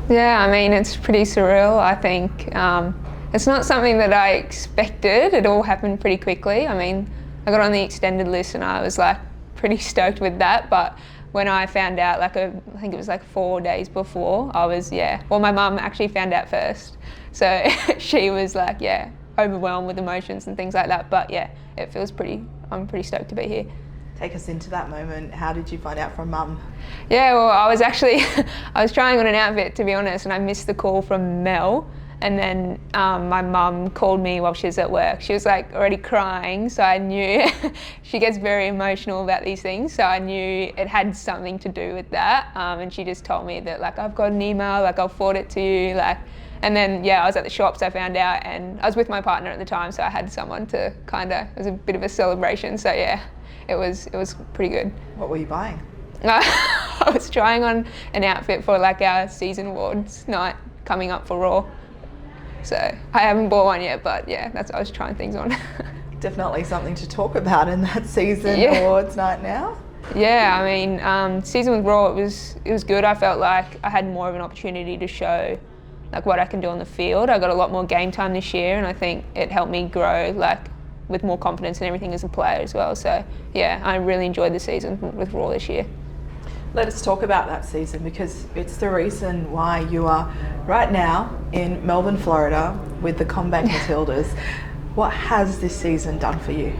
Yeah, I mean, it's pretty surreal. I think it's not something that I expected. It all happened pretty quickly. I mean, I got on the extended list and I was like pretty stoked with that. But when I found out, I think it was like 4 days before, I was, well, my mum actually found out first. So she was like, overwhelmed with emotions and things like that. But yeah, I'm pretty stoked to be here. Take us into that moment. How did you find out from mum? Yeah, well, I was actually, I was trying on an outfit, to be honest, and I missed the call from Mel. And then my mum called me while she was at work. She was like already crying, so I knew she gets very emotional about these things. So I knew it had something to do with that. And she just told me that like, I've got an email, like I'll forward it to you. And then I was at the shops, I found out, and I was with my partner at the time, so I had someone to it was a bit of a celebration. So yeah, it was pretty good. What were you buying? I was trying on an outfit for like our season awards night coming up for Raw. So I haven't bought one yet, but yeah, I was trying things on. Definitely something to talk about in that season awards night now. Yeah, I mean, season with Raw, it was good. I felt like I had more of an opportunity to show like what I can do on the field. I got a lot more game time this year, and I think it helped me grow like with more confidence and everything as a player as well. So yeah, I really enjoyed the season with Raw this year. Let us talk about that season, because it's the reason why you are right now in Melbourne, Florida with the CommBank Matildas. What has this season done for you?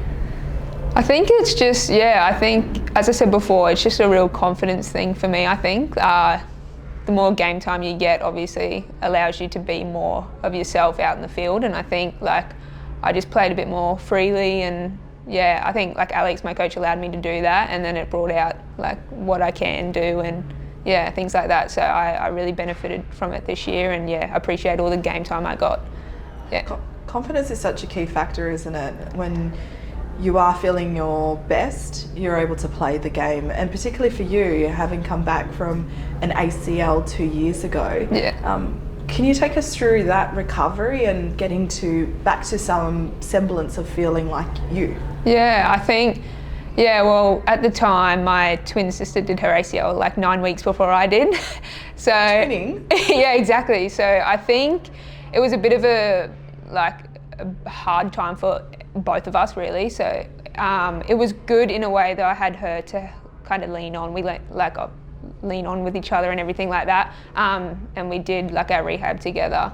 I think it's just, I think, as I said before, it's just a real confidence thing for me, I think. The more game time you get, obviously, allows you to be more of yourself out in the field. And I think, like, I just played a bit more freely, and I think like Alex, my coach, allowed me to do that, and then it brought out like what I can do and things like that. So I really benefited from it this year, and appreciate all the game time I got. Yeah. Confidence is such a key factor, isn't it? When you are feeling your best, you're able to play the game, and particularly for you, having come back from an ACL 2 years ago. Can you take us through that recovery and getting back to some semblance of feeling like you? Yeah, I think, well, at the time, my twin sister did her ACL like 9 weeks before I did. So twinning? Yeah, exactly. So I think it was a bit of a hard time for both of us, really. So it was good in a way that I had her to kind of lean on. We lean on with each other and everything like that, and we did like our rehab together.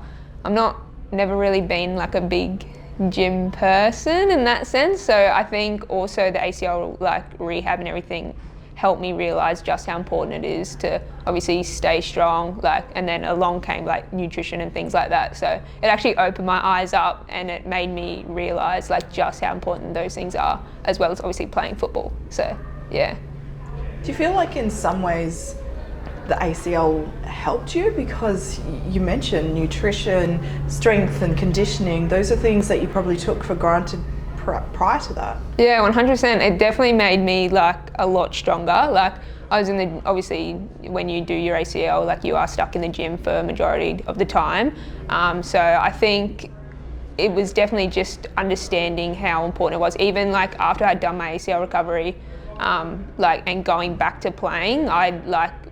Never really been like a big gym person in that sense, so I think also the ACL like rehab and everything helped me realise just how important it is to obviously stay strong, and then along came like nutrition and things like that. So it actually opened my eyes up, and it made me realise like just how important those things are, as well as obviously playing football. So yeah. Do you feel like in some ways the ACL helped you? Because you mentioned nutrition, strength and conditioning. Those are things that you probably took for granted prior to that. Yeah, 100%. It definitely made me like a lot stronger. Like I was obviously when you do your ACL, like you are stuck in the gym for a majority of the time. So I think it was definitely just understanding how important it was. Even like after I'd done my ACL recovery, and going back to playing, I'd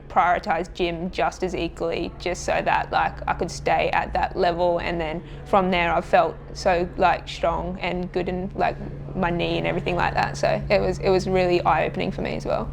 prioritize gym just as equally, just so that I could stay at that level. And then from there, I felt so strong and good in my knee and everything like that. So it was really eye-opening for me as well.